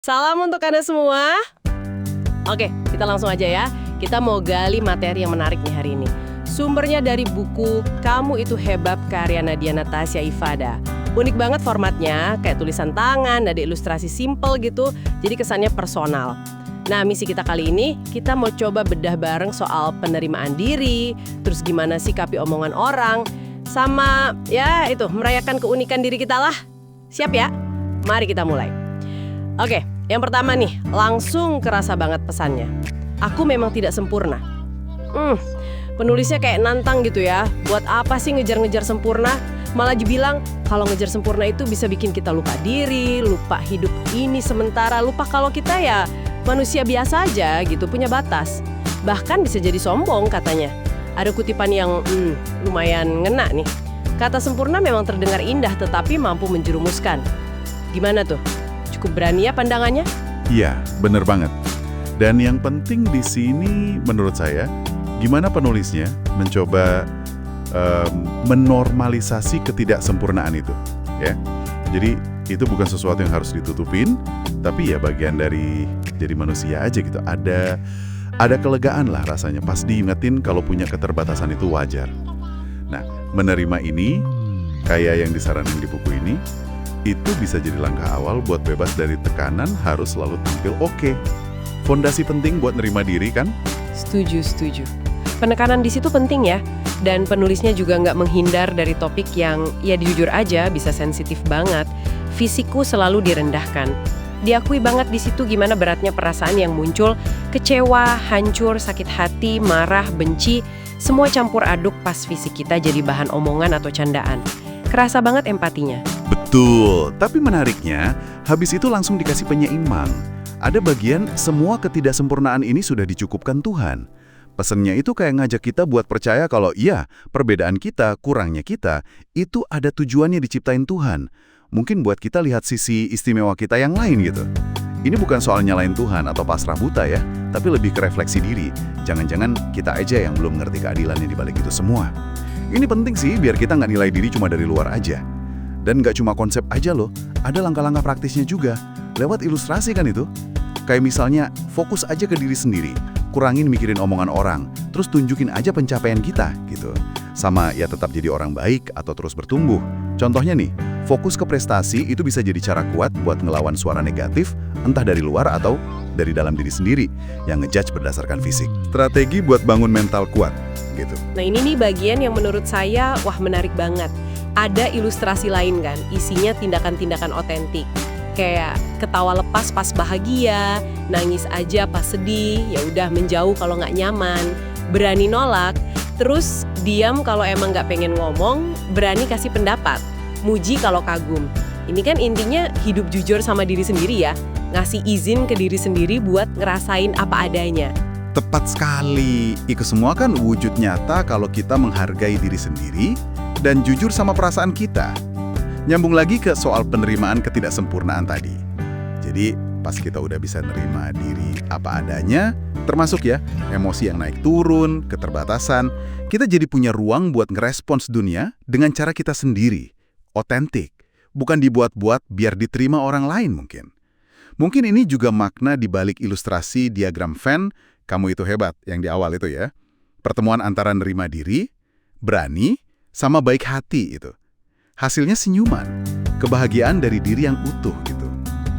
Salam untuk Anda semua. Oke, kita langsung aja ya. Kita mau gali materi yang menarik nih hari ini. Sumbernya dari buku Kamu Itu Hebat karya Nadia Natasha Ifada. Unik banget formatnya, kayak tulisan tangan, ada ilustrasi simple gitu, jadi kesannya personal. Nah, misi kita kali ini, kita mau coba bedah bareng soal penerimaan diri, terus gimana sikapi omongan orang, sama ya itu, merayakan keunikan diri kita lah. Siap ya? Mari kita mulai. Oke, yang pertama nih, langsung kerasa banget pesannya. Aku memang tidak sempurna. Penulisnya kayak nantang gitu ya. Buat apa sih ngejar-ngejar sempurna? Malah dibilang kalau ngejar sempurna itu bisa bikin kita lupa diri, lupa hidup ini sementara, lupa kalau kita ya manusia biasa aja gitu, punya batas. Bahkan bisa jadi sombong katanya. Ada kutipan yang lumayan ngena nih. Kata sempurna memang terdengar indah tetapi mampu menjerumuskan. Gimana tuh? Cukup berani ya pandangannya? Iya, bener banget. Dan yang penting di sini menurut saya, gimana penulisnya mencoba menormalisasi ketidaksempurnaan itu, ya. Jadi itu bukan sesuatu yang harus ditutupin, tapi ya bagian dari jadi manusia aja gitu. Ada kelegaan lah rasanya pas diingetin kalau punya keterbatasan itu wajar. Nah, menerima ini kayak yang disaranin di buku ini, itu bisa jadi langkah awal buat bebas dari tekanan harus selalu tampil oke. Fondasi penting buat nerima diri kan? Setuju. Penekanan di situ penting ya. Dan penulisnya juga nggak menghindar dari topik yang ya jujur aja bisa sensitif banget. Fisikku selalu direndahkan. Diakui banget di situ gimana beratnya perasaan yang muncul, kecewa, hancur, sakit hati, marah, benci, semua campur aduk pas fisik kita jadi bahan omongan atau candaan. Kerasa banget empatinya. Betul, tapi menariknya, habis itu langsung dikasih penyeimbang. Ada bagian semua ketidaksempurnaan ini sudah dicukupkan Tuhan. Pesennya itu kayak ngajak kita buat percaya kalau iya, perbedaan kita, kurangnya kita, itu ada tujuannya diciptain Tuhan. Mungkin buat kita lihat sisi istimewa kita yang lain gitu. Ini bukan soal nyalain Tuhan atau pasrah buta ya, tapi lebih ke refleksi diri. Jangan-jangan kita aja yang belum ngerti keadilannya di balik itu semua. Ini penting sih biar kita nggak nilai diri cuma dari luar aja. Dan nggak cuma konsep aja loh, ada langkah-langkah praktisnya juga. Lewat ilustrasi kan itu. Kayak misalnya, fokus aja ke diri sendiri. Kurangin mikirin omongan orang, terus tunjukin aja pencapaian kita gitu. Sama ya tetap jadi orang baik atau terus bertumbuh. Contohnya nih, fokus ke prestasi itu bisa jadi cara kuat buat ngelawan suara negatif, entah dari luar atau dari dalam diri sendiri, yang ngejudge berdasarkan fisik. Strategi buat bangun mental kuat gitu. Nah ini nih bagian yang menurut saya, wah menarik banget. Ada ilustrasi lain kan, isinya tindakan-tindakan otentik. Kayak ketawa lepas pas bahagia, nangis aja pas sedih, ya udah menjauh kalau nggak nyaman, berani nolak, terus diam kalau emang nggak pengen ngomong, berani kasih pendapat, muji kalau kagum. Ini kan intinya hidup jujur sama diri sendiri ya, ngasih izin ke diri sendiri buat ngerasain apa adanya. Tepat sekali. Itu semua kan wujud nyata kalau kita menghargai diri sendiri dan jujur sama perasaan kita. Nyambung lagi ke soal penerimaan ketidaksempurnaan tadi. Jadi pas kita udah bisa nerima diri apa adanya, termasuk ya emosi yang naik turun, keterbatasan, kita jadi punya ruang buat ngerespons dunia dengan cara kita sendiri, otentik, bukan dibuat-buat biar diterima orang lain mungkin. Mungkin ini juga makna di balik ilustrasi diagram Venn, Kamu Itu Hebat yang di awal itu ya. Pertemuan antara nerima diri, berani, sama baik hati itu. Hasilnya senyuman, kebahagiaan dari diri yang utuh gitu.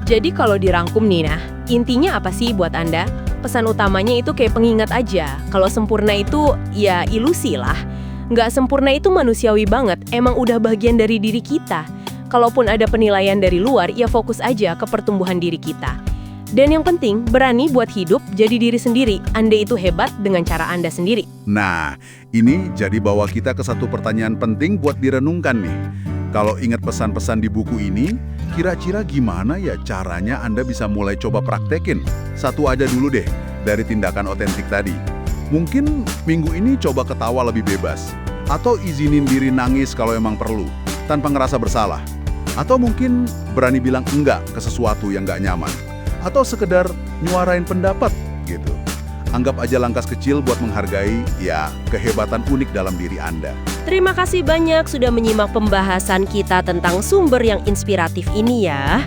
Jadi kalau dirangkum nih nah, intinya apa sih buat Anda? Pesan utamanya itu kayak pengingat aja. Kalau sempurna itu ya ilusi lah. Nggak sempurna itu manusiawi banget, emang udah bagian dari diri kita. Kalaupun ada penilaian dari luar, ya fokus aja ke pertumbuhan diri kita. Dan yang penting, berani buat hidup jadi diri sendiri. Anda itu hebat dengan cara Anda sendiri. Nah, ini jadi bawa kita ke satu pertanyaan penting buat direnungkan nih. Kalau ingat pesan-pesan di buku ini, kira-kira gimana ya caranya Anda bisa mulai coba praktekin? Satu aja dulu deh, dari tindakan otentik tadi. Mungkin minggu ini coba ketawa lebih bebas. Atau izinin diri nangis kalau emang perlu, tanpa ngerasa bersalah. Atau mungkin berani bilang enggak ke sesuatu yang nggak nyaman. Atau sekedar nyuarain pendapat gitu. Anggap aja langkah kecil buat menghargai ya kehebatan unik dalam diri Anda. Terima kasih banyak sudah menyimak pembahasan kita tentang sumber yang inspiratif ini ya.